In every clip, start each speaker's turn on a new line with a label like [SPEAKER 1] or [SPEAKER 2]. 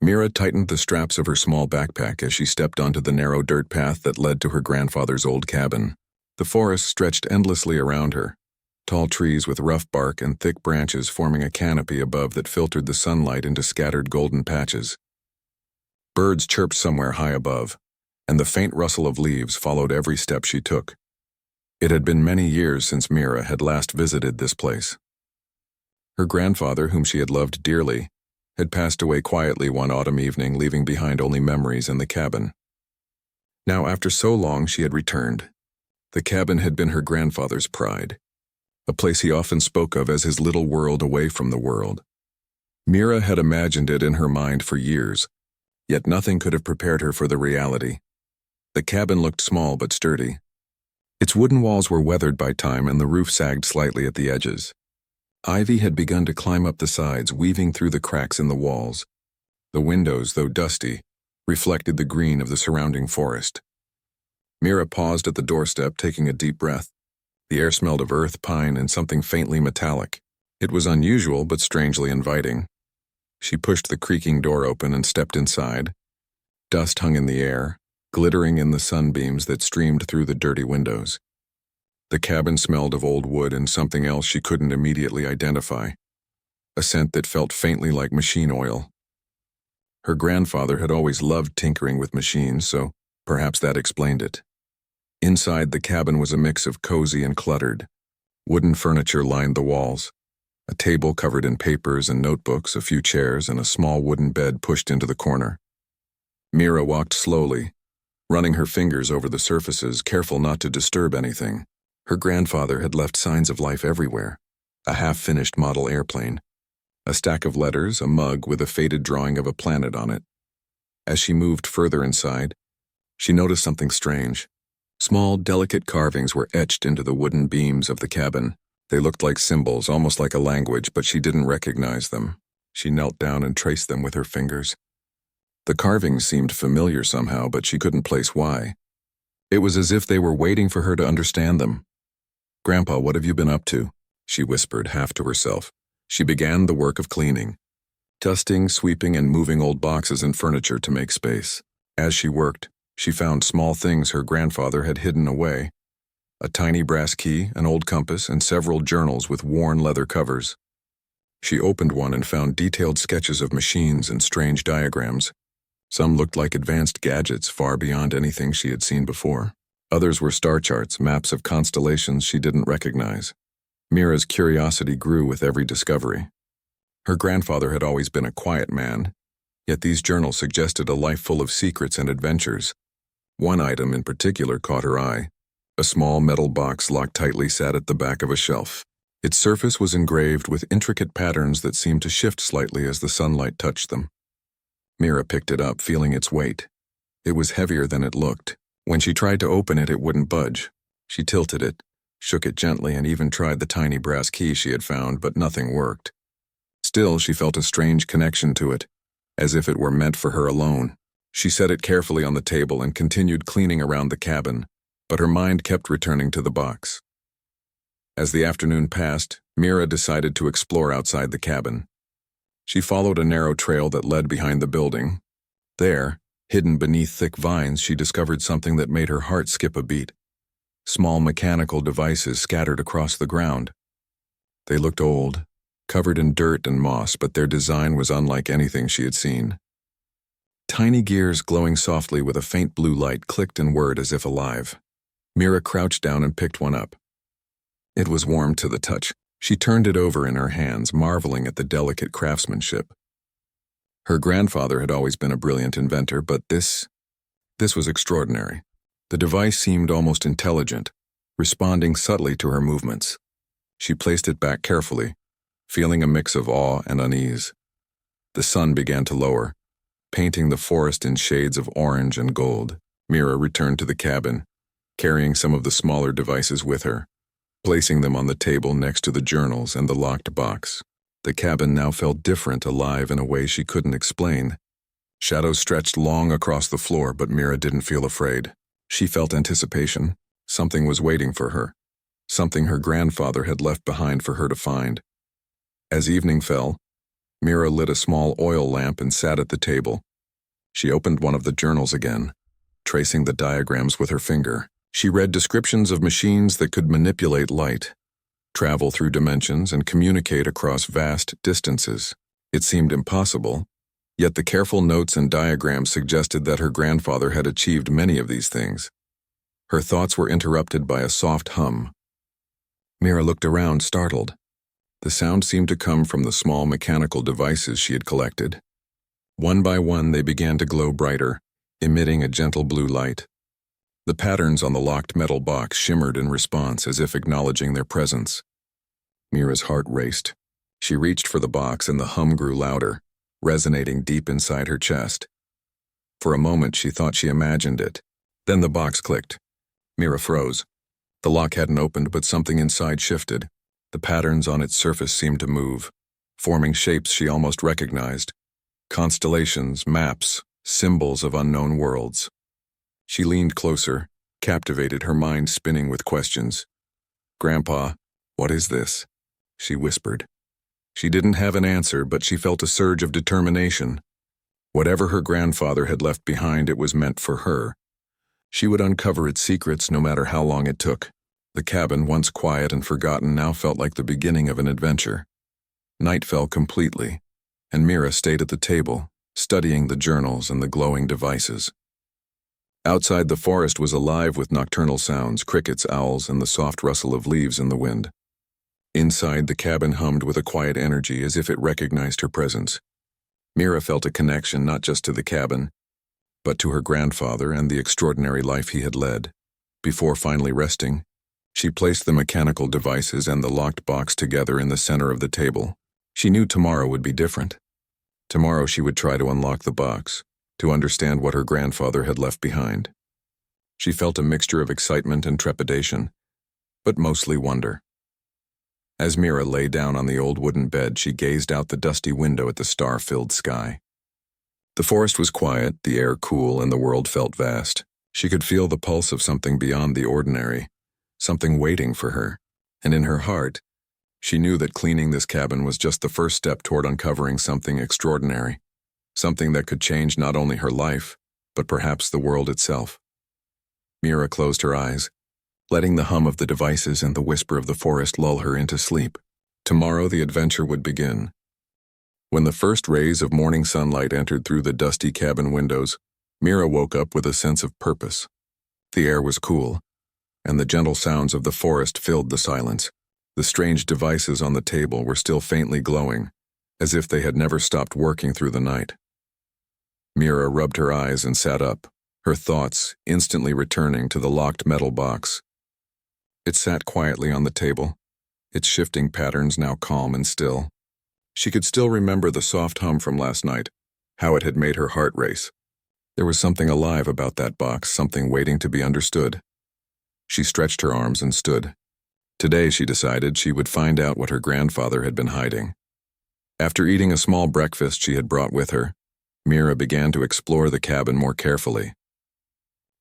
[SPEAKER 1] Mira tightened the straps of her small backpack as she stepped onto the narrow dirt path that led to her grandfather's old cabin. The forest stretched endlessly around her, tall trees with rough bark and thick branches forming a canopy above that filtered the sunlight into scattered golden patches. Birds chirped somewhere high above, and the faint rustle of leaves followed every step she took. It had been many years since Mira had last visited this place. Her grandfather, whom she had loved dearly, had passed away quietly one autumn evening, leaving behind only memories in the cabin. Now, after so long, she had returned. The cabin had been her grandfather's pride, a place he often spoke of as his little world away from the world. Mira had imagined it in her mind for years, yet nothing could have prepared her for the reality. The cabin looked small but sturdy. Its wooden walls were weathered by time and the roof sagged slightly at the edges. Ivy had begun to climb up the sides, weaving through the cracks in the walls. The windows, though dusty, reflected the green of the surrounding forest. Mira paused at the doorstep, taking a deep breath. The air smelled of earth, pine, and something faintly metallic. It was unusual but strangely inviting. She pushed the creaking door open and stepped inside. Dust hung in the air, glittering in the sunbeams that streamed through the dirty windows. The cabin smelled of old wood and something else she couldn't immediately identify, a scent that felt faintly like machine oil. Her grandfather had always loved tinkering with machines, so perhaps that explained it. Inside, the cabin was a mix of cozy and cluttered. Wooden furniture lined the walls. A table covered in papers and notebooks, a few chairs, and a small wooden bed pushed into the corner. Mira walked slowly, running her fingers over the surfaces, careful not to disturb anything. Her grandfather had left signs of life everywhere: a half-finished model airplane, a stack of letters, a mug with a faded drawing of a planet on it. As she moved further inside, she noticed something strange. Small, delicate carvings were etched into the wooden beams of the cabin. They looked like symbols, almost like a language, but she didn't recognize them. She knelt down and traced them with her fingers. The carvings seemed familiar somehow, but she couldn't place why. It was as if they were waiting for her to understand them. "Grandpa, what have you been up to?" she whispered, half to herself. She began the work of cleaning, dusting, sweeping, and moving old boxes and furniture to make space. As she worked, she found small things her grandfather had hidden away: a tiny brass key, an old compass, and several journals with worn leather covers. She opened one and found detailed sketches of machines and strange diagrams. Some looked like advanced gadgets far beyond anything she had seen before. Others were star charts, maps of constellations she didn't recognize. Mira's curiosity grew with every discovery. Her grandfather had always been a quiet man, yet these journals suggested a life full of secrets and adventures. One item in particular caught her eye. A small metal box locked tightly sat at the back of a shelf. Its surface was engraved with intricate patterns that seemed to shift slightly as the sunlight touched them. Mira picked it up, feeling its weight. It was heavier than it looked. When she tried to open it, it wouldn't budge. She tilted it, shook it gently, and even tried the tiny brass key she had found, but nothing worked. Still, she felt a strange connection to it, as if it were meant for her alone. She set it carefully on the table and continued cleaning around the cabin, but her mind kept returning to the box. As the afternoon passed, Mira decided to explore outside the cabin. She followed a narrow trail that led behind the building. There, hidden beneath thick vines, she discovered something that made her heart skip a beat. Small mechanical devices scattered across the ground. They looked old, covered in dirt and moss, but their design was unlike anything she had seen. Tiny gears glowing softly with a faint blue light clicked and whirred as if alive. Mira crouched down and picked one up. It was warm to the touch. She turned it over in her hands, marveling at the delicate craftsmanship. Her grandfather had always been a brilliant inventor, but this was extraordinary. The device seemed almost intelligent, responding subtly to her movements. She placed it back carefully, feeling a mix of awe and unease. The sun began to lower, painting the forest in shades of orange and gold. Mira returned to the cabin, carrying some of the smaller devices with her, placing them on the table next to the journals and the locked box. The cabin now felt different, alive in a way she couldn't explain. Shadows stretched long across the floor, but Mira didn't feel afraid. She felt anticipation. Something was waiting for her, something her grandfather had left behind for her to find. As evening fell, Mira lit a small oil lamp and sat at the table. She opened one of the journals again, tracing the diagrams with her finger. She read descriptions of machines that could manipulate light, travel through dimensions, and communicate across vast distances. It seemed impossible, yet the careful notes and diagrams suggested that her grandfather had achieved many of these things. Her thoughts were interrupted by a soft hum. Mira looked around, startled. The sound seemed to come from the small mechanical devices she had collected. One by one, they began to glow brighter, emitting a gentle blue light. The patterns on the locked metal box shimmered in response, as if acknowledging their presence. Mira's heart raced. She reached for the box, and the hum grew louder, resonating deep inside her chest. For a moment, she thought she imagined it. Then the box clicked. Mira froze. The lock hadn't opened, but something inside shifted. The patterns on its surface seemed to move, forming shapes she almost recognized. Constellations, maps, symbols of unknown worlds. She leaned closer, captivated, her mind spinning with questions. "Grandpa, what is this?" she whispered. She didn't have an answer, but she felt a surge of determination. Whatever her grandfather had left behind, it was meant for her. She would uncover its secrets no matter how long it took. The cabin, once quiet and forgotten, now felt like the beginning of an adventure. Night fell completely, and Mira stayed at the table, studying the journals and the glowing devices. Outside, the forest was alive with nocturnal sounds, crickets, owls, and the soft rustle of leaves in the wind. Inside, the cabin hummed with a quiet energy, as if it recognized her presence. Mira felt a connection not just to the cabin, but to her grandfather and the extraordinary life he had led. Before finally resting, she placed the mechanical devices and the locked box together in the center of the table. She knew tomorrow would be different. Tomorrow she would try to unlock the box, to understand what her grandfather had left behind. She felt a mixture of excitement and trepidation, but mostly wonder. As Mira lay down on the old wooden bed, she gazed out the dusty window at the star-filled sky. The forest was quiet, the air cool, and the world felt vast. She could feel the pulse of something beyond the ordinary, something waiting for her, and in her heart, she knew that cleaning this cabin was just the first step toward uncovering something extraordinary, something that could change not only her life, but perhaps the world itself. Mira closed her eyes, letting the hum of the devices and the whisper of the forest lull her into sleep. Tomorrow the adventure would begin. When the first rays of morning sunlight entered through the dusty cabin windows, Mira woke up with a sense of purpose. The air was cool, and the gentle sounds of the forest filled the silence. The strange devices on the table were still faintly glowing, as if they had never stopped working through the night. Mira rubbed her eyes and sat up, her thoughts instantly returning to the locked metal box. It sat quietly on the table, its shifting patterns now calm and still. She could still remember the soft hum from last night, how it had made her heart race. There was something alive about that box, something waiting to be understood. She stretched her arms and stood. Today, she decided, she would find out what her grandfather had been hiding. After eating a small breakfast she had brought with her, Mira began to explore the cabin more carefully.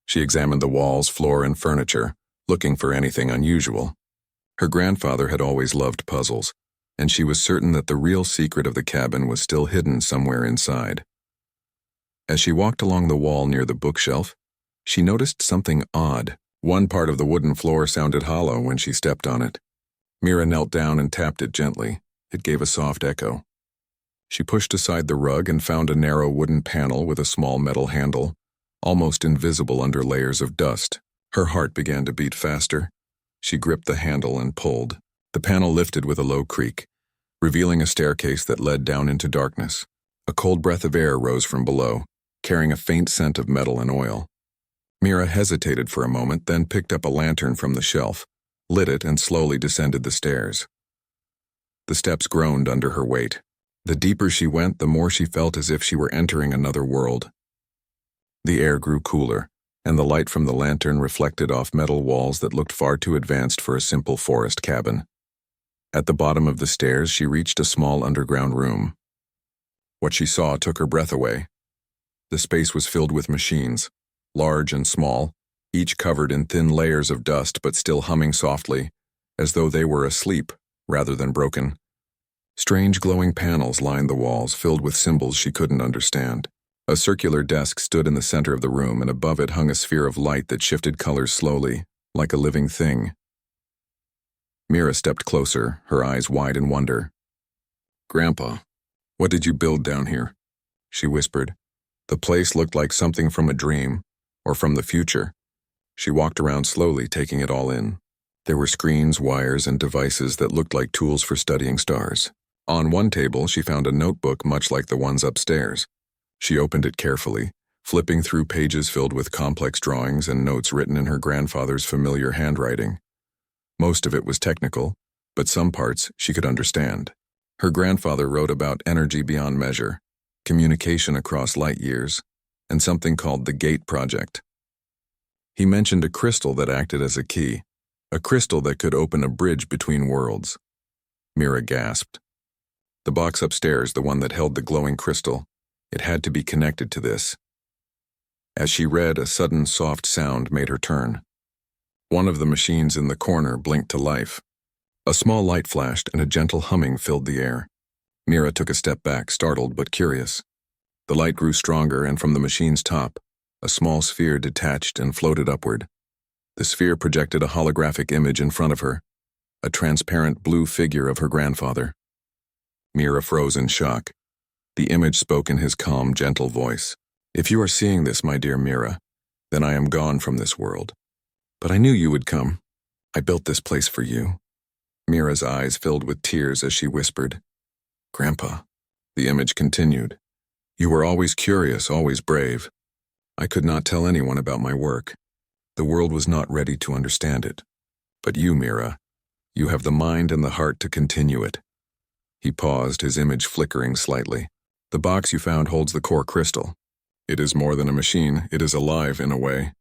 [SPEAKER 1] She examined the walls, floor, and furniture, looking for anything unusual. Her grandfather had always loved puzzles, and she was certain that the real secret of the cabin was still hidden somewhere inside. As she walked along the wall near the bookshelf, she noticed something odd. One part of the wooden floor sounded hollow when she stepped on it. Mira knelt down and tapped it gently. It gave a soft echo. She pushed aside the rug and found a narrow wooden panel with a small metal handle, almost invisible under layers of dust. Her heart began to beat faster. She gripped the handle and pulled. The panel lifted with a low creak, revealing a staircase that led down into darkness. A cold breath of air rose from below, carrying a faint scent of metal and oil. Mira hesitated for a moment, then picked up a lantern from the shelf, lit it, and slowly descended the stairs. The steps groaned under her weight. The deeper she went, the more she felt as if she were entering another world. The air grew cooler, and the light from the lantern reflected off metal walls that looked far too advanced for a simple forest cabin. At the bottom of the stairs, she reached a small underground room. What she saw took her breath away. The space was filled with machines, large and small, each covered in thin layers of dust but still humming softly, as though they were asleep rather than broken. Strange glowing panels lined the walls, filled with symbols she couldn't understand. A circular desk stood in the center of the room, and above it hung a sphere of light that shifted colors slowly, like a living thing. Mira stepped closer, her eyes wide in wonder. "Grandpa, what did you build down here?" she whispered. The place looked like something from a dream, or from the future. She walked around slowly, taking it all in. There were screens, wires, and devices that looked like tools for studying stars. On one table, she found a notebook much like the ones upstairs. She opened it carefully, flipping through pages filled with complex drawings and notes written in her grandfather's familiar handwriting. Most of it was technical, but some parts she could understand. Her grandfather wrote about energy beyond measure, communication across light years, and something called the Gate Project. He mentioned a crystal that acted as a key, a crystal that could open a bridge between worlds. Mira gasped. The box upstairs, the one that held the glowing crystal, it had to be connected to this. As she read, a sudden soft sound made her turn. One of the machines in the corner blinked to life. A small light flashed and a gentle humming filled the air. Mira took a step back, startled but curious. The light grew stronger, and from the machine's top, a small sphere detached and floated upward. The sphere projected a holographic image in front of her, a transparent blue figure of her grandfather. Mira froze in shock. The image spoke in his calm, gentle voice. "If you are seeing this, my dear Mira, then I am gone from this world. But I knew you would come. I built this place for you." Mira's eyes filled with tears as she whispered, "Grandpa," the image continued, "you were always curious, always brave. I could not tell anyone about my work. The world was not ready to understand it. But you, Mira, you have the mind and the heart to continue it." He paused, his image flickering slightly. "The box you found holds the core crystal. It is more than a machine, it is alive in a way.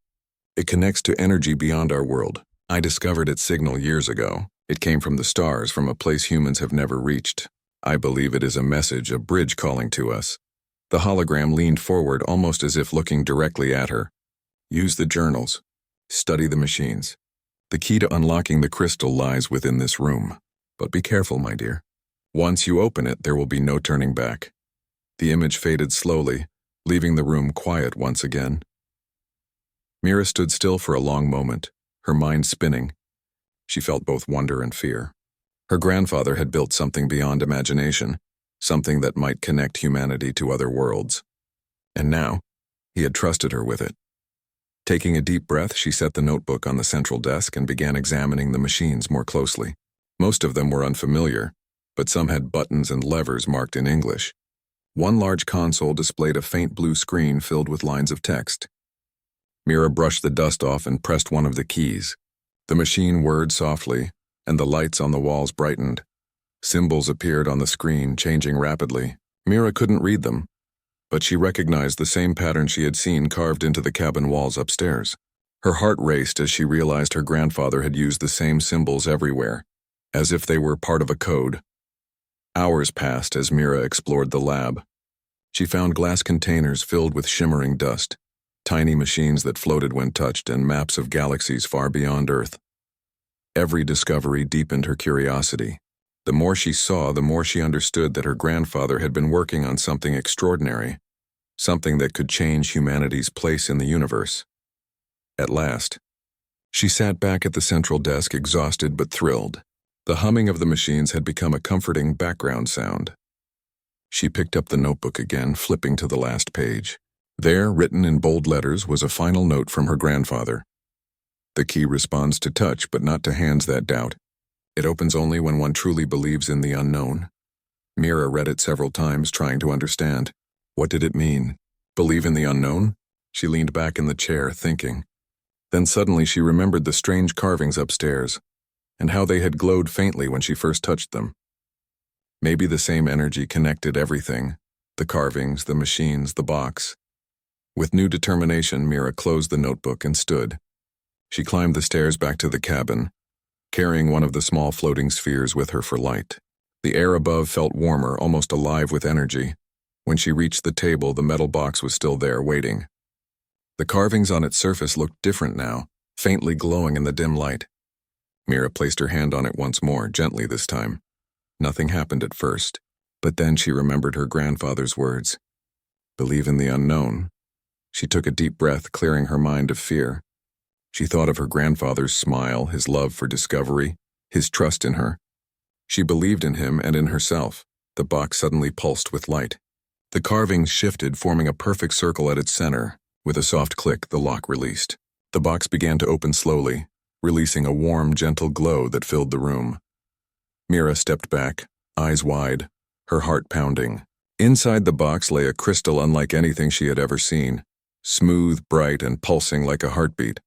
[SPEAKER 1] It connects to energy beyond our world. I discovered its signal years ago. It came from the stars, from a place humans have never reached. I believe it is a message, a bridge calling to us." The hologram leaned forward, almost as if looking directly at her. "Use the journals. Study the machines. The key to unlocking the crystal lies within this room. But be careful, my dear. Once you open it, there will be no turning back." The image faded slowly, leaving the room quiet once again. Mira stood still for a long moment, her mind spinning. She felt both wonder and fear. Her grandfather had built something beyond imagination, something that might connect humanity to other worlds. And now, he had trusted her with it. Taking a deep breath, she set the notebook on the central desk and began examining the machines more closely. Most of them were unfamiliar, but some had buttons and levers marked in English. One large console displayed a faint blue screen filled with lines of text. Mira brushed the dust off and pressed one of the keys. The machine whirred softly, and the lights on the walls brightened. Symbols appeared on the screen, changing rapidly. Mira couldn't read them, but she recognized the same pattern she had seen carved into the cabin walls upstairs. Her heart raced as she realized her grandfather had used the same symbols everywhere, as if they were part of a code. Hours passed as Mira explored the lab. She found glass containers filled with shimmering dust, tiny machines that floated when touched, and maps of galaxies far beyond Earth. Every discovery deepened her curiosity. The more she saw, the more she understood that her grandfather had been working on something extraordinary, something that could change humanity's place in the universe. At last, she sat back at the central desk, exhausted but thrilled. The humming of the machines had become a comforting background sound. She picked up the notebook again, flipping to the last page. There, written in bold letters, was a final note from her grandfather. "The key responds to touch, but not to hands that doubt. It opens only when one truly believes in the unknown." Mira read it several times, trying to understand. What did it mean? Believe in the unknown? She leaned back in the chair, thinking. Then suddenly she remembered the strange carvings upstairs, and how they had glowed faintly when she first touched them. Maybe the same energy connected everything, the carvings, the machines, the box. With new determination, Mira closed the notebook and stood. She climbed the stairs back to the cabin, carrying one of the small floating spheres with her for light. The air above felt warmer, almost alive with energy. When she reached the table, the metal box was still there, waiting. The carvings on its surface looked different now, faintly glowing in the dim light. Mira placed her hand on it once more, gently this time. Nothing happened at first, but then she remembered her grandfather's words. Believe in the unknown. She took a deep breath, clearing her mind of fear. She thought of her grandfather's smile, his love for discovery, his trust in her. She believed in him and in herself. The box suddenly pulsed with light. The carvings shifted, forming a perfect circle at its center. With a soft click, the lock released. The box began to open slowly, releasing a warm, gentle glow that filled the room. Mira stepped back, eyes wide, her heart pounding. Inside the box lay a crystal unlike anything she had ever seen, smooth, bright, and pulsing like a heartbeat.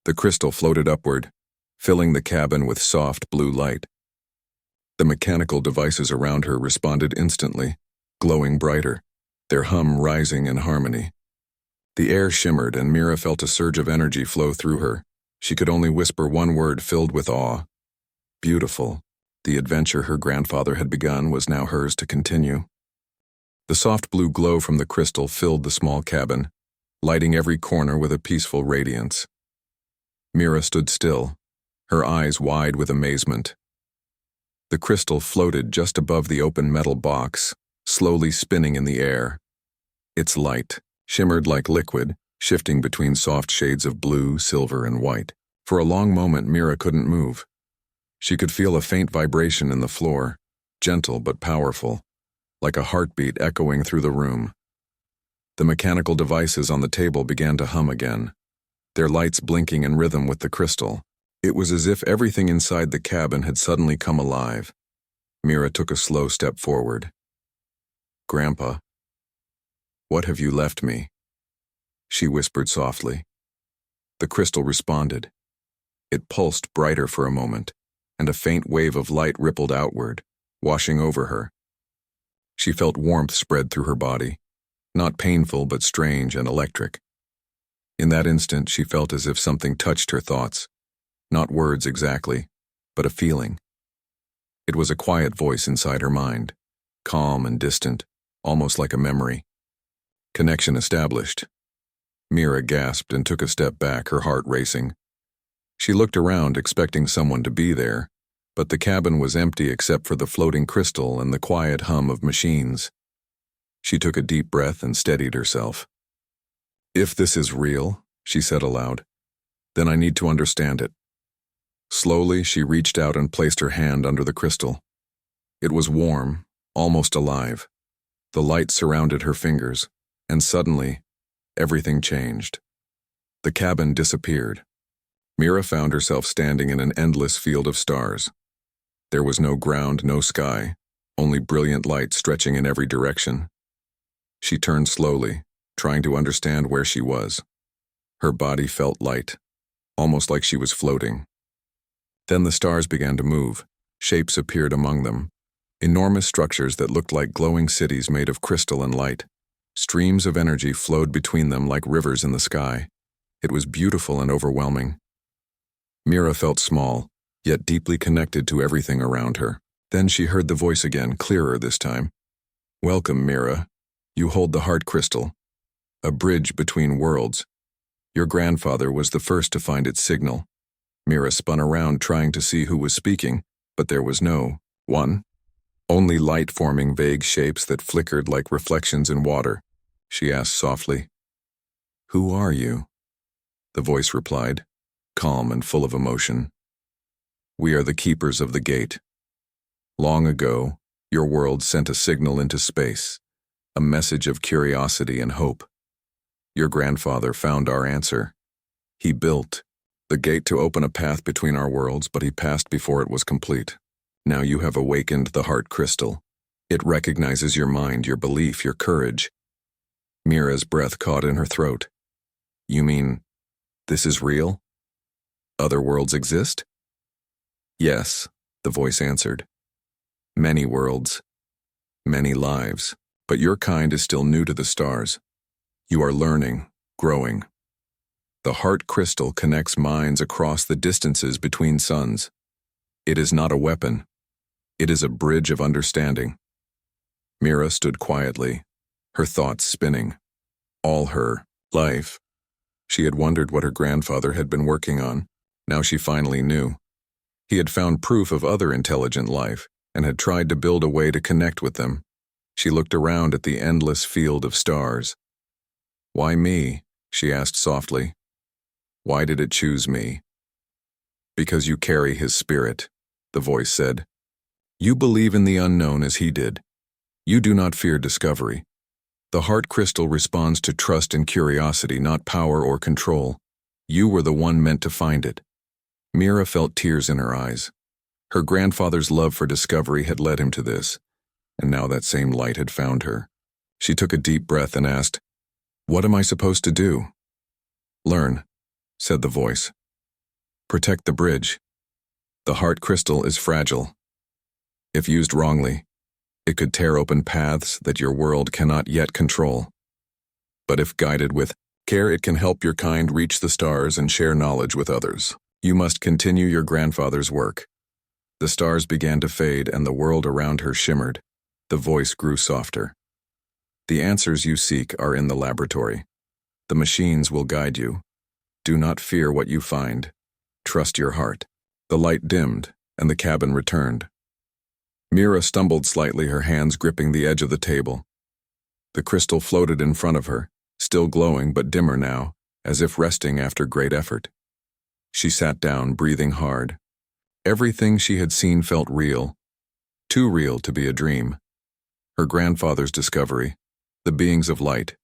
[SPEAKER 1] The crystal floated upward, filling the cabin with soft blue light. The mechanical devices around her responded instantly, glowing brighter, their hum rising in harmony. The air shimmered, and Mira felt a surge of energy flow through her. She could only whisper one word filled with awe. Beautiful. The adventure her grandfather had begun was now hers to continue. The soft blue glow from the crystal filled the small cabin, lighting every corner with a peaceful radiance. Mira stood still, her eyes wide with amazement. The crystal floated just above the open metal box, slowly spinning in the air. Its light shimmered like liquid, shifting between soft shades of blue, silver, and white. For a long moment, Mira couldn't move. She could feel a faint vibration in the floor, gentle but powerful, like a heartbeat echoing through the room. The mechanical devices on the table began to hum again, their lights blinking in rhythm with the crystal. It was as if everything inside the cabin had suddenly come alive. Mira took a slow step forward. "Grandpa, what have you left me?" she whispered softly. The crystal responded. It pulsed brighter for a moment, and a faint wave of light rippled outward, washing over her. She felt warmth spread through her body, not painful but strange and electric. In that instant, she felt as if something touched her thoughts, not words exactly, but a feeling. It was a quiet voice inside her mind, calm and distant, almost like a memory. Connection established. Mira gasped and took a step back, her heart racing. She looked around, expecting someone to be there, but the cabin was empty except for the floating crystal and the quiet hum of machines. She took a deep breath and steadied herself. "If this is real," she said aloud, "then I need to understand it." Slowly, she reached out and placed her hand under the crystal. It was warm, almost alive. The light surrounded her fingers, and suddenly, everything changed. The cabin disappeared. Mira found herself standing in an endless field of stars. There was no ground, no sky, only brilliant light stretching in every direction. She turned slowly, trying to understand where she was. Her body felt light, almost like she was floating. Then the stars began to move. Shapes appeared among them, enormous structures that looked like glowing cities made of crystal and light. Streams of energy flowed between them like rivers in the sky. It was beautiful and overwhelming. Mira felt small, yet deeply connected to everything around her. Then she heard the voice again, clearer this time. "Welcome, Mira. You hold the heart crystal, a bridge between worlds. Your grandfather was the first to find its signal." Mira spun around, trying to see who was speaking, but there was no one. Only light forming vague shapes that flickered like reflections in water. She asked softly, "Who are you?" The voice replied, calm and full of emotion. "We are the keepers of the gate. Long ago, your world sent a signal into space, a message of curiosity and hope. Your grandfather found our answer. He built the gate to open a path between our worlds, but he passed before it was complete. Now you have awakened the heart crystal. It recognizes your mind, your belief, your courage." Mira's breath caught in her throat. "You mean, this is real? Other worlds exist?" "Yes," the voice answered. "Many worlds, many lives, but your kind is still new to the stars. You are learning, growing. The heart crystal connects minds across the distances between suns. It is not a weapon. It is a bridge of understanding." Mira stood quietly, her thoughts spinning. All her life, she had wondered what her grandfather had been working on. Now she finally knew. He had found proof of other intelligent life, and had tried to build a way to connect with them. She looked around at the endless field of stars. "Why me?" she asked softly. "Why did it choose me?" "Because you carry his spirit," the voice said. "You believe in the unknown as he did. You do not fear discovery. The heart crystal responds to trust and curiosity, not power or control. You were the one meant to find it." Mira felt tears in her eyes. Her grandfather's love for discovery had led him to this, and now that same light had found her. She took a deep breath and asked, "What am I supposed to do?" "Learn," said the voice. "Protect the bridge. The heart crystal is fragile. If used wrongly, it could tear open paths that your world cannot yet control. But if guided with care, it can help your kind reach the stars and share knowledge with others. You must continue your grandfather's work." The stars began to fade and the world around her shimmered. The voice grew softer. "The answers you seek are in the laboratory. The machines will guide you. Do not fear what you find. Trust your heart." The light dimmed, and the cabin returned. Mira stumbled slightly, her hands gripping the edge of the table. The crystal floated in front of her, still glowing but dimmer now, as if resting after great effort. She sat down, breathing hard. Everything she had seen felt real, too real to be a dream. Her grandfather's discovery, the beings of light,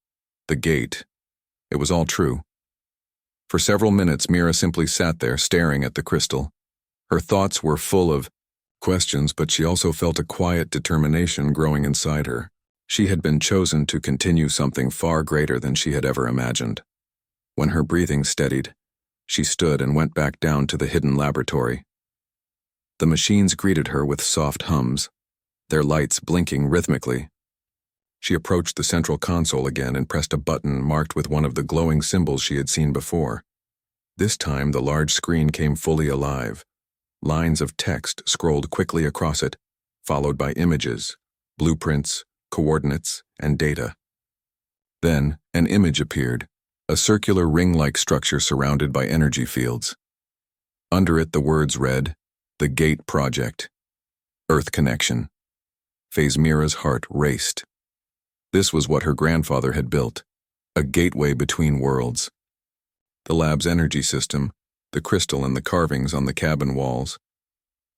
[SPEAKER 1] the gate, it was all true. For several minutes, Mira simply sat there, staring at the crystal. Her thoughts were full of questions, but she also felt a quiet determination growing inside her. She had been chosen to continue something far greater than she had ever imagined. When her breathing steadied, she stood and went back down to the hidden laboratory. The machines greeted her with soft hums, their lights blinking rhythmically. She approached the central console again and pressed a button marked with one of the glowing symbols she had seen before. This time, the large screen came fully alive. Lines of text scrolled quickly across it, followed by images, blueprints, coordinates, and data. Then, an image appeared, a circular ring-like structure surrounded by energy fields. Under it, the words read, "The Gate Project. Earth Connection." Mira's heart raced. This was what her grandfather had built, a gateway between worlds. The lab's energy system, the crystal and the carvings on the cabin walls,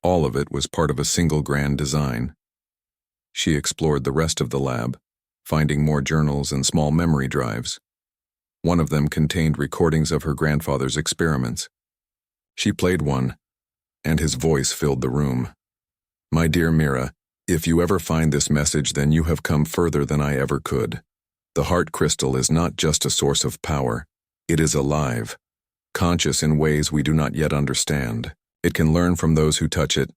[SPEAKER 1] all of it was part of a single grand design. She explored the rest of the lab, finding more journals and small memory drives. One of them contained recordings of her grandfather's experiments. She played one, and his voice filled the room. "My dear Mira, if you ever find this message, then you have come further than I ever could. The heart crystal is not just a source of power. It is alive, conscious in ways we do not yet understand. It can learn from those who touch it.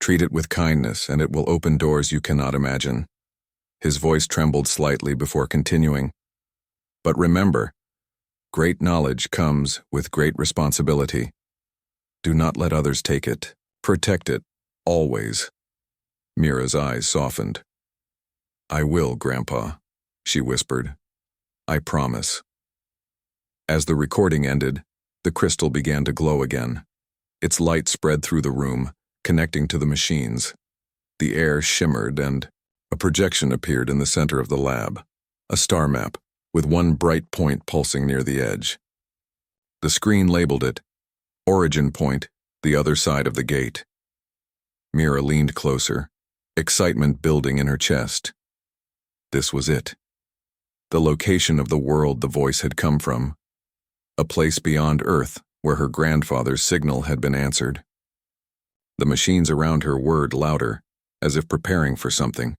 [SPEAKER 1] Treat it with kindness, and it will open doors you cannot imagine." His voice trembled slightly before continuing. "But remember, great knowledge comes with great responsibility. Do not let others take it. Protect it, always." Mira's eyes softened. "I will, Grandpa," she whispered. "I promise." As the recording ended, the crystal began to glow again. Its light spread through the room, connecting to the machines. The air shimmered and a projection appeared in the center of the lab, a star map with one bright point pulsing near the edge. The screen labeled it, "Origin Point, the other side of the gate." Mira leaned closer, excitement building in her chest. This was it. The location of the world the voice had come from. A place beyond Earth where her grandfather's signal had been answered. The machines around her whirred louder, as if preparing for something.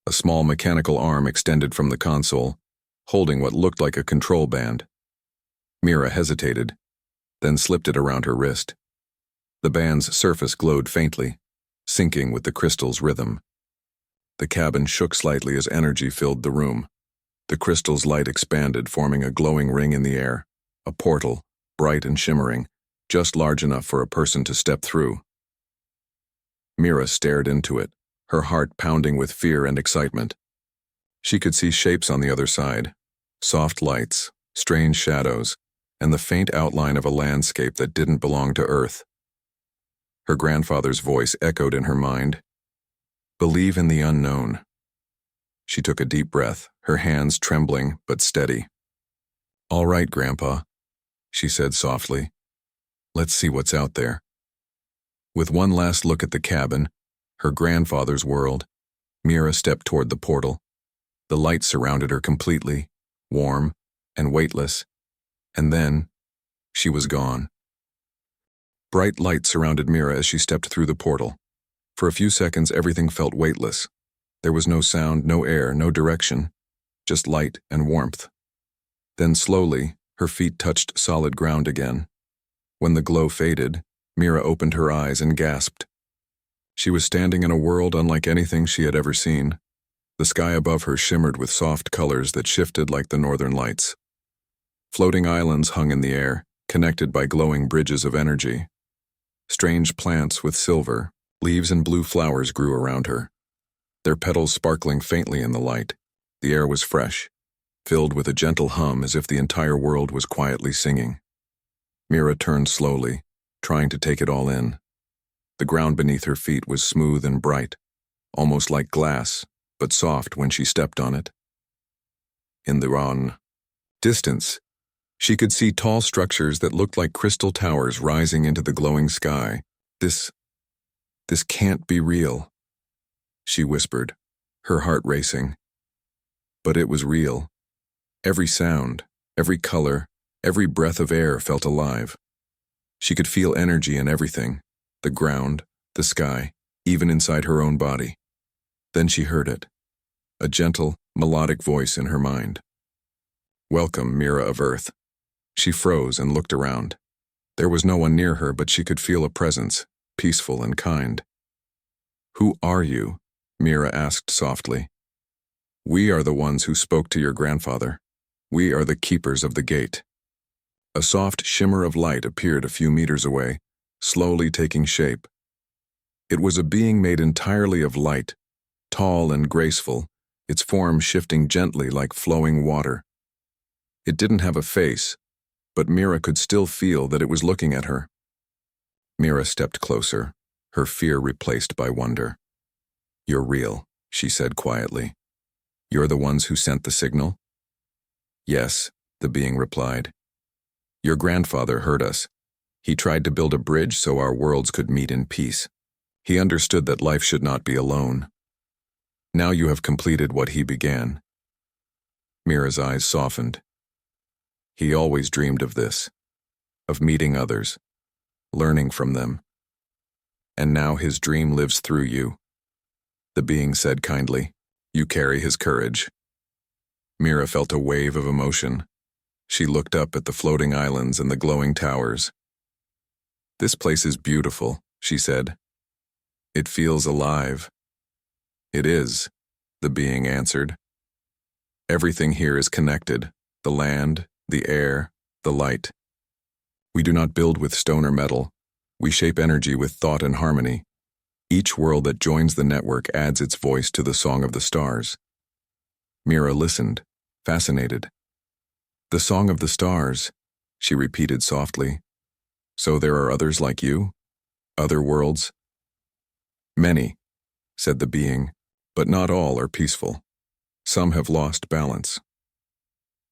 [SPEAKER 1] A small mechanical arm extended from the console, holding what looked like a control band. Mira hesitated, then slipped it around her wrist. The band's surface glowed faintly, syncing with the crystal's rhythm. The cabin shook slightly as energy filled the room. The crystal's light expanded, forming a glowing ring in the air, a portal, bright and shimmering, just large enough for a person to step through. Mira stared into it, her heart pounding with fear and excitement. She could see shapes on the other side, soft lights, strange shadows, and the faint outline of a landscape that didn't belong to Earth. Her grandfather's voice echoed in her mind, Believe in the unknown. She took a deep breath, her hands trembling but steady. All right, Grandpa, she said softly. Let's see what's out there. With one last look at the cabin, her grandfather's world, Mira stepped toward the portal. The light surrounded her completely, warm and weightless, and then she was gone. Bright light surrounded Mira as she stepped through the portal. For a few seconds, everything felt weightless. There was no sound, no air, no direction, just light and warmth. Then slowly, her feet touched solid ground again. When the glow faded, Mira opened her eyes and gasped. She was standing in a world unlike anything she had ever seen. The sky above her shimmered with soft colors that shifted like the northern lights. Floating islands hung in the air, connected by glowing bridges of energy. Strange plants with silver, leaves and blue flowers grew around her, their petals sparkling faintly in the light. The air was fresh, filled with a gentle hum as if the entire world was quietly singing. Mira turned slowly, trying to take it all in. The ground beneath her feet was smooth and bright, almost like glass, but soft when she stepped on it. In the distance, she could see tall structures that looked like crystal towers rising into the glowing sky. This can't be real, she whispered, her heart racing. But it was real. Every sound, every color, every breath of air felt alive. She could feel energy in everything, the ground, the sky, even inside her own body. Then she heard it, a gentle, melodic voice in her mind. Welcome, Mira of Earth. She froze and looked around. There was no one near her, but she could feel a presence, peaceful and kind. Who are you? Mira asked softly. We are the ones who spoke to your grandfather. We are the keepers of the gate. A soft shimmer of light appeared a few meters away, slowly taking shape. It was a being made entirely of light, tall and graceful, its form shifting gently like flowing water. It didn't have a face, but Mira could still feel that it was looking at her. Mira stepped closer, her fear replaced by wonder. You're real, she said quietly. You're the ones who sent the signal? Yes, the being replied. Your grandfather heard us. He tried to build a bridge so our worlds could meet in peace. He understood that life should not be alone. Now you have completed what he began. Mira's eyes softened. He always dreamed of this, of meeting others, learning from them. And now his dream lives through you. The being said kindly, You carry his courage. Mira felt a wave of emotion. She looked up at the floating islands and the glowing towers. This place is beautiful, she said. It feels alive. It is, the being answered. Everything here is connected, the land, the air, the light. We do not build with stone or metal. We shape energy with thought and harmony. Each world that joins the network adds its voice to the song of the stars. Mira listened, fascinated. The song of the stars, she repeated softly. So there are others like you? Other worlds? Many, said the being, but not all are peaceful. Some have lost balance.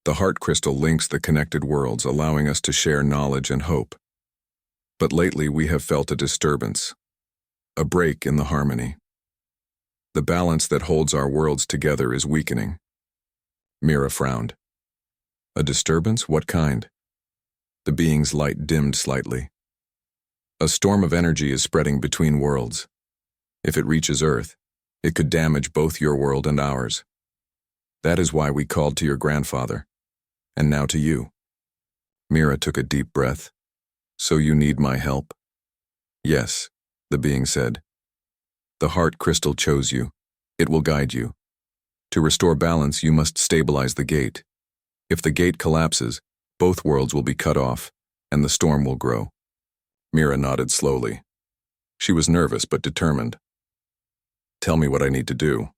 [SPEAKER 1] The heart crystal links the connected worlds, allowing us to share knowledge and hope. But lately we have felt a disturbance, a break in the harmony. The balance that holds our worlds together is weakening. Mira frowned. A disturbance? What kind? The being's light dimmed slightly. A storm of energy is spreading between worlds. If it reaches Earth, it could damage both your world and ours. That is why we called to your grandfather, and now to you. Mira took a deep breath. So you need my help? Yes, the being said. The heart crystal chose you. It will guide you. To restore balance, you must stabilize the gate. If the gate collapses, both worlds will be cut off, and the storm will grow. Mira nodded slowly. She was nervous but determined. Tell me what I need to do.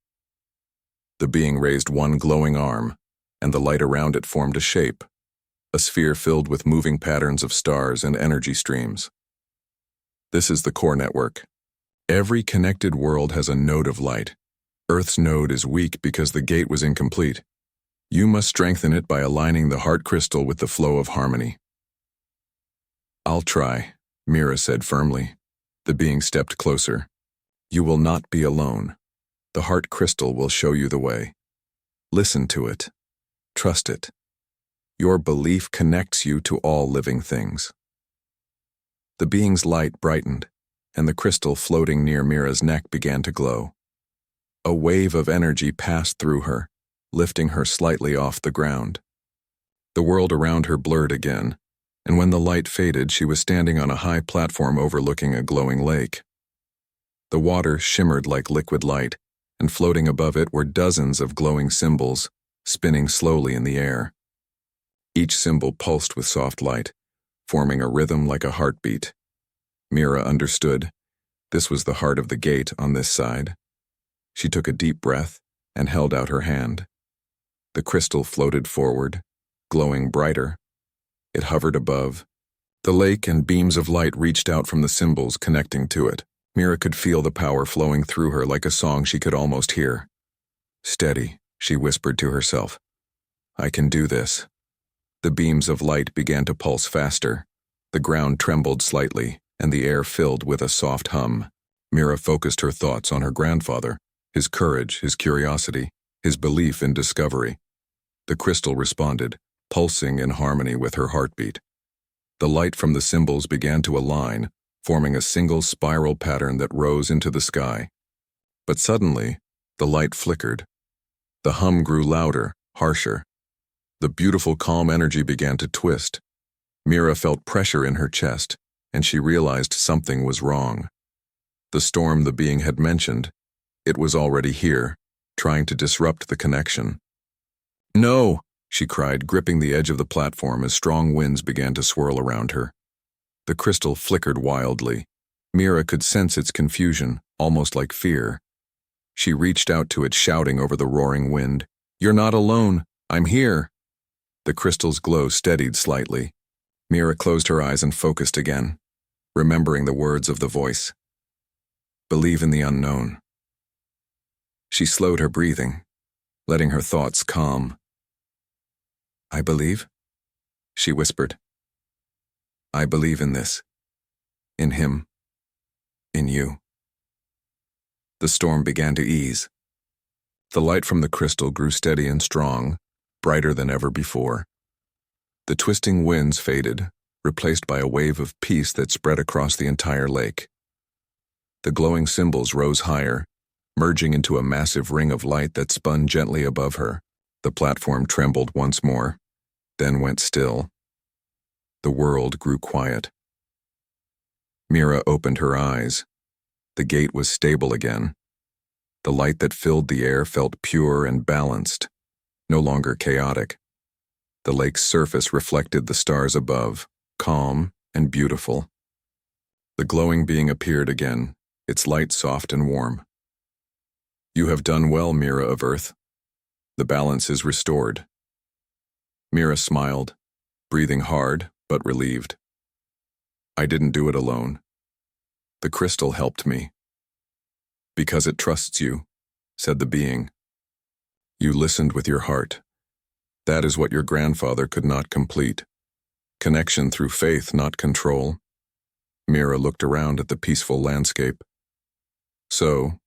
[SPEAKER 1] The being raised one glowing arm, and the light around it formed a shape, a sphere filled with moving patterns of stars and energy streams. This is the core network. Every connected world has a node of light. Earth's node is weak because the gate was incomplete. You must strengthen it by aligning the heart crystal with the flow of harmony. I'll try, Mira said firmly. The being stepped closer. You will not be alone. The heart crystal will show you the way. Listen to it. Trust it. Your belief connects you to all living things. The being's light brightened, and the crystal floating near Mira's neck began to glow. A wave of energy passed through her, lifting her slightly off the ground. The world around her blurred again, and when the light faded, she was standing on a high platform overlooking a glowing lake. The water shimmered like liquid light, and floating above it were dozens of glowing symbols, spinning slowly in the air. Each symbol pulsed with soft light, forming a rhythm like a heartbeat. Mira understood. This was the heart of the gate on this side. She took a deep breath and held out her hand. The crystal floated forward, glowing brighter. It hovered above. The lake and beams of light reached out from the symbols connecting to it. Mira could feel the power flowing through her like a song she could almost hear. Steady, she whispered to herself. I can do this. The beams of light began to pulse faster. The ground trembled slightly, and the air filled with a soft hum. Mira focused her thoughts on her grandfather, his courage, his curiosity, his belief in discovery. The crystal responded, pulsing in harmony with her heartbeat. The light from the symbols began to align, forming a single spiral pattern that rose into the sky. But suddenly, the light flickered. The hum grew louder, harsher. The beautiful calm energy began to twist. Mira felt pressure in her chest, and she realized something was wrong. The storm the being had mentioned, it was already here, trying to disrupt the connection. No, she cried, gripping the edge of the platform as strong winds began to swirl around her. The crystal flickered wildly. Mira could sense its confusion, almost like fear. She reached out to it, shouting over the roaring wind, "You're not alone. I'm here." The crystal's glow steadied slightly. Mira closed her eyes and focused again, remembering the words of the voice. Believe in the unknown. She slowed her breathing, letting her thoughts calm. I believe, she whispered. I believe in this. In him. In you. The storm began to ease. The light from the crystal grew steady and strong, brighter than ever before. The twisting winds faded, replaced by a wave of peace that spread across the entire lake. The glowing symbols rose higher, merging into a massive ring of light that spun gently above her. The platform trembled once more, then went still. The world grew quiet. Mira opened her eyes. The gate was stable again. The light that filled the air felt pure and balanced, no longer chaotic. The lake's surface reflected the stars above, calm and beautiful. The glowing being appeared again, its light soft and warm. You have done well, Mira of Earth. The balance is restored. Mira smiled, breathing hard but relieved. I didn't do it alone. The crystal helped me. Because it trusts you, said the being. You listened with your heart. That is what your grandfather could not complete. Connection through faith, not control. Mira looked around at the peaceful landscape. So,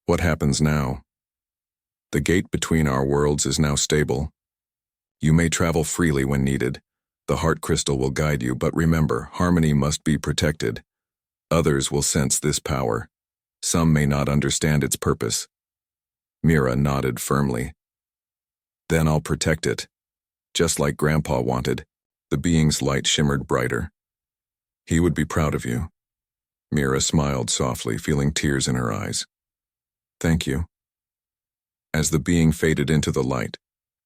[SPEAKER 1] what happens now? The gate between our worlds is now stable. You may travel freely when needed. The heart crystal will guide you, but remember, harmony must be protected. Others will sense this power. Some may not understand its purpose. Mira nodded firmly. Then I'll protect it. Just like Grandpa wanted. The being's light shimmered brighter. He would be proud of you. Mira smiled softly, feeling tears in her eyes. Thank you. As the being faded into the light,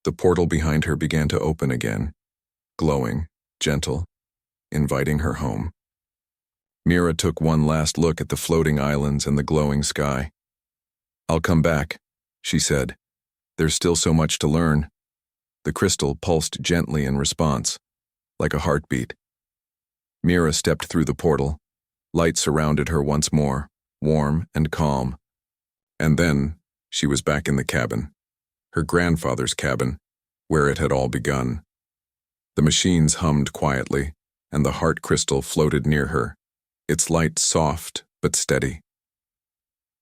[SPEAKER 1] the portal behind her began to open again, glowing, gentle, inviting her home. Mira took one last look at the floating islands and the glowing sky. I'll come back, she said. There's still so much to learn. The crystal pulsed gently in response, like a heartbeat. Mira stepped through the portal. Light surrounded her once more, warm and calm. And then she was back in the cabin, her grandfather's cabin, where it had all begun. The machines hummed quietly, and the heart crystal floated near her, its light soft but steady.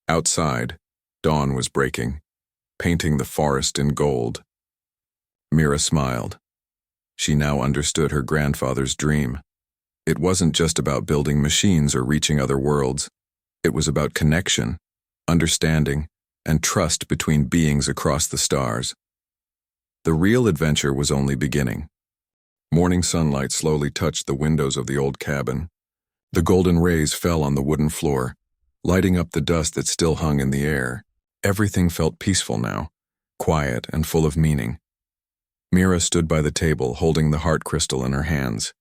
[SPEAKER 1] Outside, dawn was breaking, painting the forest in gold. Mira smiled. She now understood her grandfather's dream. It wasn't just about building machines or reaching other worlds. It was about connection, understanding, and trust between beings across the stars. The real adventure was only beginning. Morning sunlight slowly touched the windows of the old cabin. The golden rays fell on the wooden floor, lighting up the dust that still hung in the air. Everything felt peaceful now, quiet and full of meaning. Mira stood by the table, holding the heart crystal in her hands.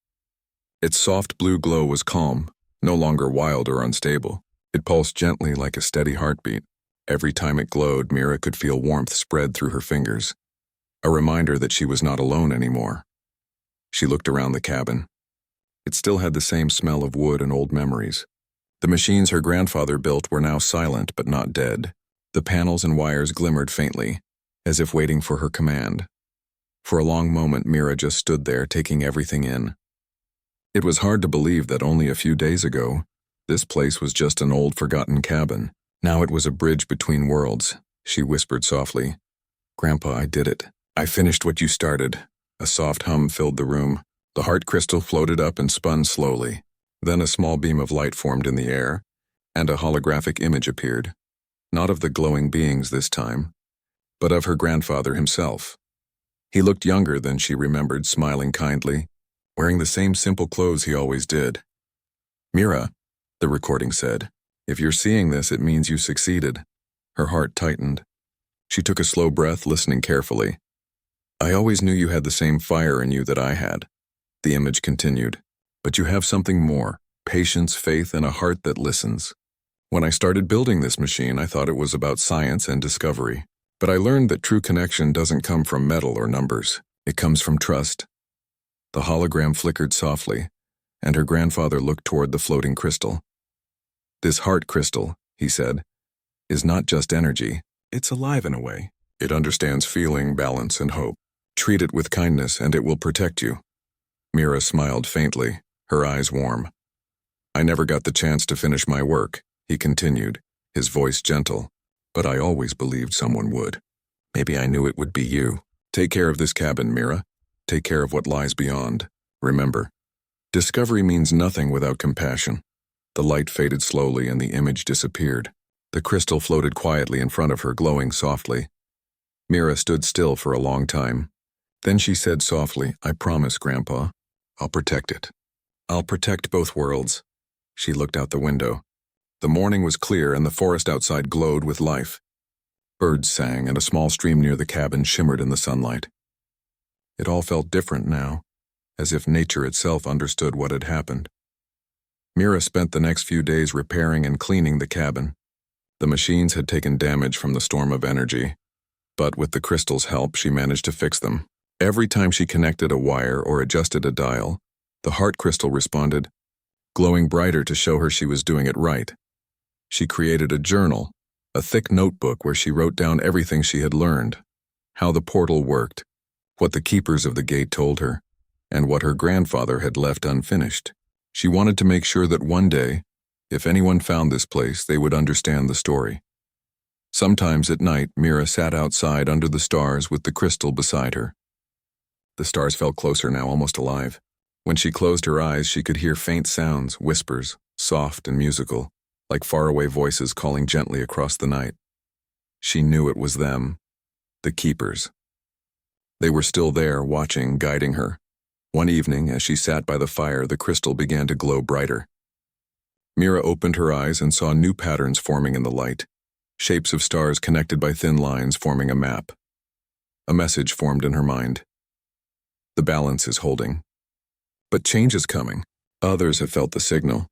[SPEAKER 1] Its soft blue glow was calm, no longer wild or unstable. It pulsed gently like a steady heartbeat. Every time it glowed, Mira could feel warmth spread through her fingers, a reminder that she was not alone anymore. She looked around the cabin. It still had the same smell of wood and old memories. The machines her grandfather built were now silent but not dead. The panels and wires glimmered faintly, as if waiting for her command. For a long moment, Mira just stood there, taking everything in. It was hard to believe that only a few days ago, this place was just an old, forgotten cabin. Now it was a bridge between worlds. She whispered softly, "Grandpa, I did it. I finished what you started." A soft hum filled the room. The heart crystal floated up and spun slowly. Then a small beam of light formed in the air, and a holographic image appeared. Not of the glowing beings this time, but of her grandfather himself. He looked younger than she remembered, smiling kindly, wearing the same simple clothes he always did. "Mira," the recording said, "if you're seeing this, it means you succeeded." Her heart tightened. She took a slow breath, listening carefully. "I always knew you had the same fire in you that I had," the image continued. "But you have something more, patience, faith, and a heart that listens. When I started building this machine, I thought it was about science and discovery. But I learned that true connection doesn't come from metal or numbers. It comes from trust." The hologram flickered softly, and her grandfather looked toward the floating crystal. "This heart crystal," he said, "is not just energy. It's alive in a way. It understands feeling, balance, and hope. Treat it with kindness, and it will protect you." Mira smiled faintly, her eyes warm. "I never got the chance to finish my work," he continued, his voice gentle. "But I always believed someone would. Maybe I knew it would be you. Take care of this cabin, Mira. Take care of what lies beyond. Remember, discovery means nothing without compassion." The light faded slowly and the image disappeared. The crystal floated quietly in front of her, glowing softly. Mira stood still for a long time. Then she said softly, "I promise, Grandpa. I'll protect it. I'll protect both worlds." She looked out the window. The morning was clear and the forest outside glowed with life. Birds sang and a small stream near the cabin shimmered in the sunlight. It all felt different now, as if nature itself understood what had happened. Mira spent the next few days repairing and cleaning the cabin. The machines had taken damage from the storm of energy, but with the crystal's help, she managed to fix them. Every time she connected a wire or adjusted a dial, the heart crystal responded, glowing brighter to show her she was doing it right. She created a journal, a thick notebook where she wrote down everything she had learned, how the portal worked, what the keepers of the gate told her, and what her grandfather had left unfinished. She wanted to make sure that one day, if anyone found this place, they would understand the story. Sometimes at night, Mira sat outside under the stars with the crystal beside her. The stars felt closer now, almost alive. When she closed her eyes, she could hear faint sounds, whispers, soft and musical, like faraway voices calling gently across the night. She knew it was them, the keepers. They were still there, watching, guiding her. One evening, as she sat by the fire, the crystal began to glow brighter. Mira opened her eyes and saw new patterns forming in the light, shapes of stars connected by thin lines forming a map. A message formed in her mind. The balance is holding. But change is coming. Others have felt the signal.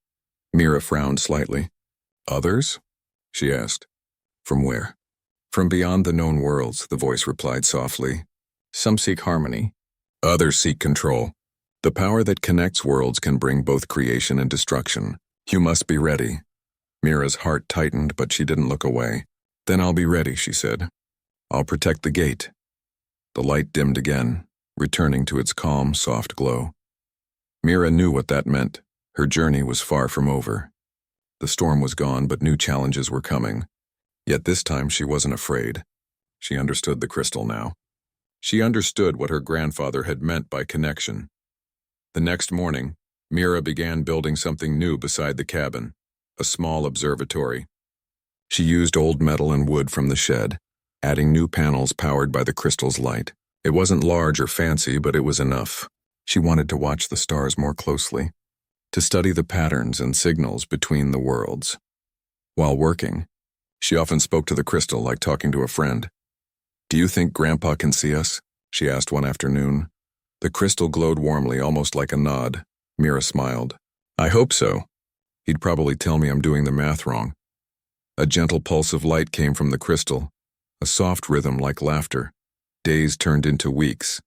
[SPEAKER 1] Mira frowned slightly. "Others?" she asked. "From where?" "From beyond the known worlds," the voice replied softly. "Some seek harmony. Others seek control. The power that connects worlds can bring both creation and destruction. You must be ready." Mira's heart tightened, but she didn't look away. "Then I'll be ready," she said. "I'll protect the gate." The light dimmed again, returning to its calm, soft glow. Mira knew what that meant. Her journey was far from over. The storm was gone, but new challenges were coming. Yet this time she wasn't afraid. She understood the crystal now. She understood what her grandfather had meant by connection. The next morning, Mira began building something new beside the cabin, a small observatory. She used old metal and wood from the shed, adding new panels powered by the crystal's light. It wasn't large or fancy, but it was enough. She wanted to watch the stars more closely, to study the patterns and signals between the worlds. While working, she often spoke to the crystal like talking to a friend. "Do you think Grandpa can see us?" she asked one afternoon. The crystal glowed warmly, almost like a nod. Mira smiled. "I hope so. He'd probably tell me I'm doing the math wrong." A gentle pulse of light came from the crystal, a soft rhythm like laughter. Days turned into weeks.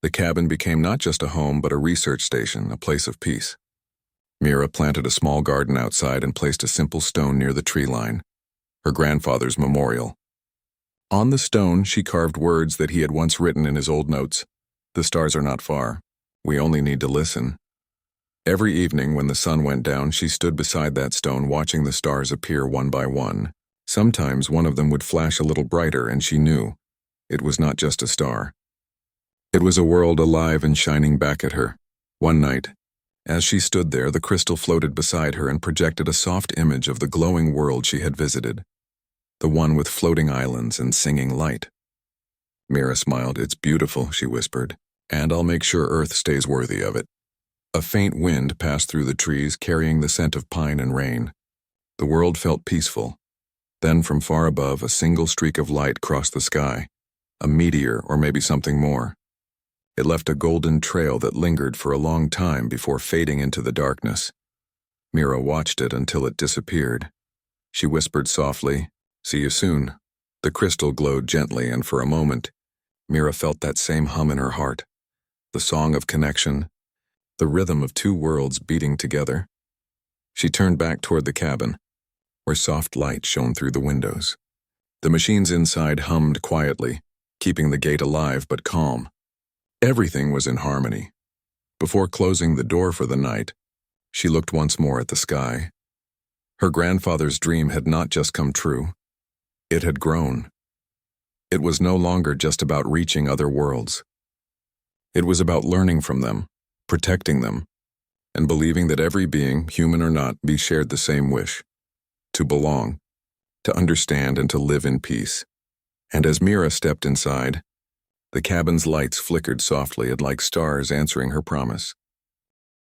[SPEAKER 1] The cabin became not just a home, but a research station, a place of peace. Mira planted a small garden outside and placed a simple stone near the tree line, her grandfather's memorial. On the stone, she carved words that he had once written in his old notes. "The stars are not far. We only need to listen." Every evening when the sun went down, she stood beside that stone watching the stars appear one by one. Sometimes one of them would flash a little brighter, and she knew it was not just a star. It was a world alive and shining back at her. One night, as she stood there, the crystal floated beside her and projected a soft image of the glowing world she had visited, the one with floating islands and singing light. Mira smiled. "It's beautiful," she whispered, "and I'll make sure Earth stays worthy of it." A faint wind passed through the trees, carrying the scent of pine and rain. The world felt peaceful. Then from far above, a single streak of light crossed the sky, a meteor or maybe something more. It left a golden trail that lingered for a long time before fading into the darkness. Mira watched it until it disappeared. She whispered softly, "See you soon." The crystal glowed gently, and for a moment, Mira felt that same hum in her heart, the song of connection, the rhythm of two worlds beating together. She turned back toward the cabin, where soft light shone through the windows. The machines inside hummed quietly, keeping the gate alive but calm. Everything was in harmony. Before closing the door for the night, she looked once more at the sky. Her grandfather's dream had not just come true. It had grown. It was no longer just about reaching other worlds. It was about learning from them, protecting them, and believing that every being, human or not, be shared the same wish: to belong, to understand, and to live in peace. And as Mira stepped inside, the cabin's lights flickered softly, like stars answering her promise.